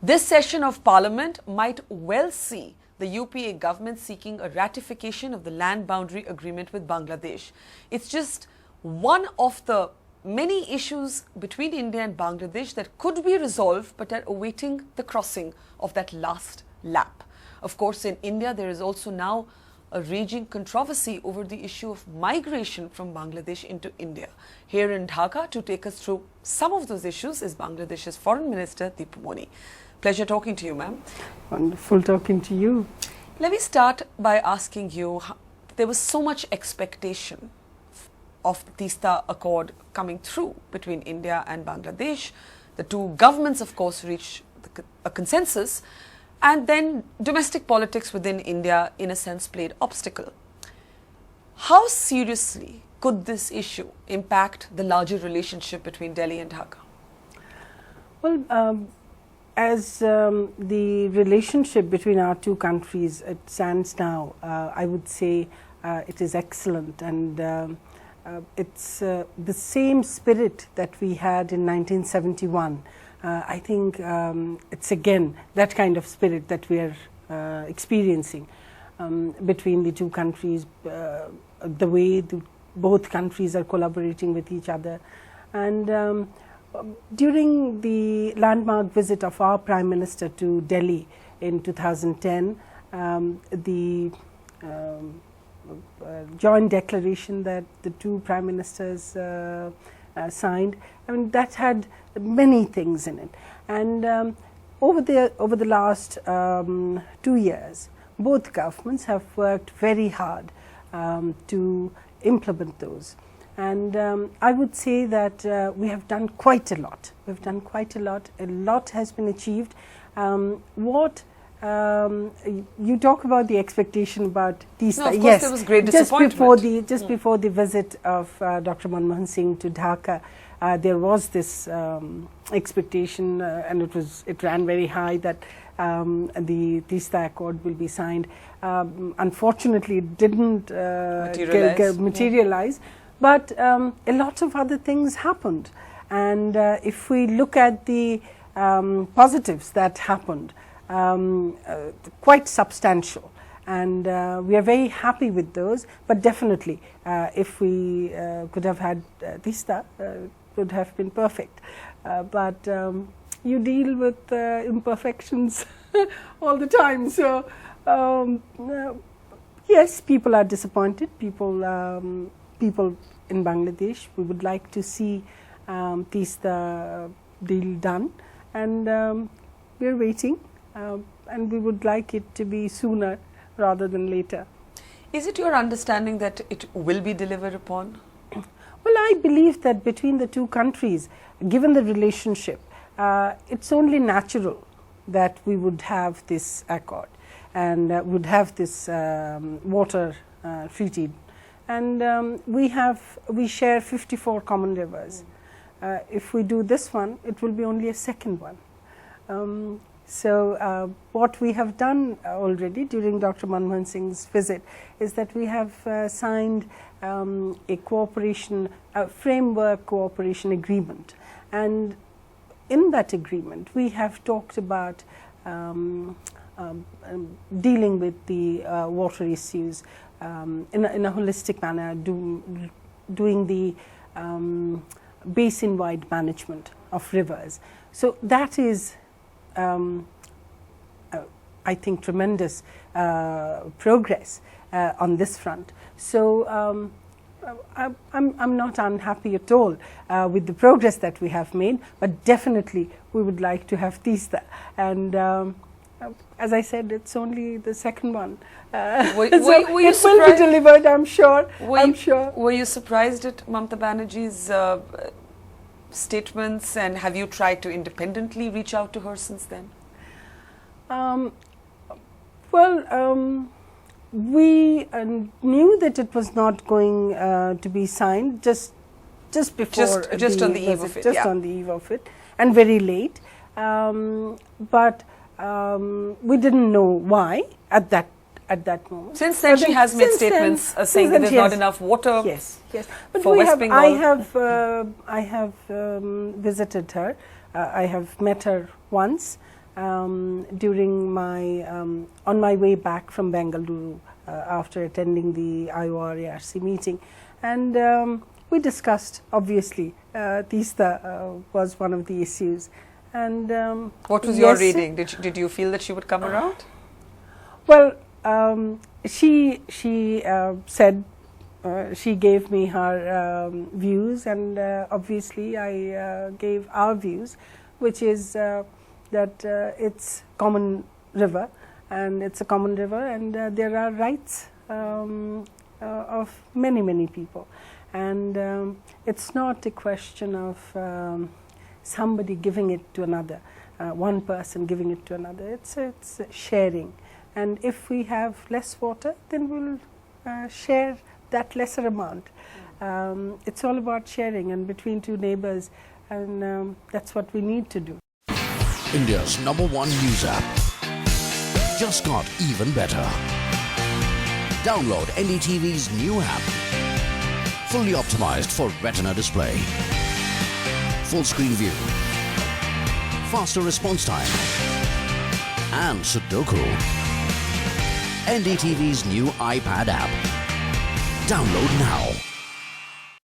This session of Parliament might well see the UPA government seeking a ratification of the land boundary agreement with Bangladesh. It's just one of the many issues between India and Bangladesh that could be resolved but are awaiting the crossing of that last lap. Of course, in India, there is also now a raging controversy over the issue of migration from Bangladesh into India. Here in Dhaka to take us through some of those issues is Bangladesh's Foreign Minister Dipu Moni. Pleasure talking to you, ma'am. Wonderful talking to you. Let me start by asking you, there was so much expectation of the Teesta Accord coming through between India and Bangladesh. The two governments, of course, reached a consensus, and then domestic politics within India, in a sense, played obstacle. How seriously could this issue impact the larger relationship between Delhi and Dhaka? Well, as the relationship between our two countries it stands now, I would say it is excellent, and it's the same spirit that we had in 1971. I think it's again that kind of spirit that we are experiencing between the two countries, the way both countries are collaborating with each other. And during the landmark visit of our Prime Minister to Delhi in 2010, the joint declaration that the two Prime Ministers signed, I mean, that had many things in it. And over the last 2 years, both governments have worked very hard to implement those. And I would say that we have done quite a lot. We've done quite a lot. A lot has been achieved. You talk about the expectation about Teesta. No, of course, yes, there was great disappointment. Just before the visit of Dr. Manmohan Singh to Dhaka, there was this expectation, and it ran very high, that the Teesta Accord will be signed. Unfortunately, it didn't materialize. But a lot of other things happened, and if we look at the positives that happened, quite substantial, and we are very happy with those. But definitely, if we could have had Teesta, it would have been perfect. But you deal with imperfections all the time. So yes, people are disappointed. People in Bangladesh, we would like to see Teesta deal done, and we're waiting, and we would like it to be sooner rather than later. Is it your understanding that it will be delivered upon? Well, I believe that between the two countries, given the relationship, it's only natural that we would have this accord and would have this water treaty. And we share 54 common rivers. If we do this one, it will be only a second one. So what we have done already during Dr. Manmohan Singh's visit is that we have signed a framework cooperation agreement. And in that agreement, we have talked about dealing with the water issues in a holistic manner, doing the basin-wide management of rivers. So that is, I think, tremendous progress on this front. So I'm not unhappy at all with the progress that we have made, but definitely we would like to have Teesta. And as I said, it's only the second one. Were so you it will be delivered, I'm sure. Were you surprised at Mamata Banerjee's statements, and have you tried to independently reach out to her since then? We knew that it was not going to be signed just before just on the eve of it, on the eve of it, and very late. But we didn't know why at that moment. Since then, she has made statements saying that there's not enough water. Yes. But for West Bengal. I have visited her. I have met her once, during on my way back from Bengaluru after attending the IORARC meeting, and we discussed, obviously, Teesta was one of the issues. And what was your reading? Did you feel that she would come around? Well, she said, she gave me her views, and obviously I gave our views, which is that it's common river, and it's a common river, and there are rights of many people, and it's not a question of somebody giving it to another, one person giving it to another. It's sharing, and if we have less water, then we'll share that lesser amount. It's all about sharing, and between two neighbors, and that's what we need to do. India's #1 news app just got even better. Download NDTV's new app, fully optimized for retina display, full screen view, faster response time, and Sudoku. NDTV's new iPad app. Download now.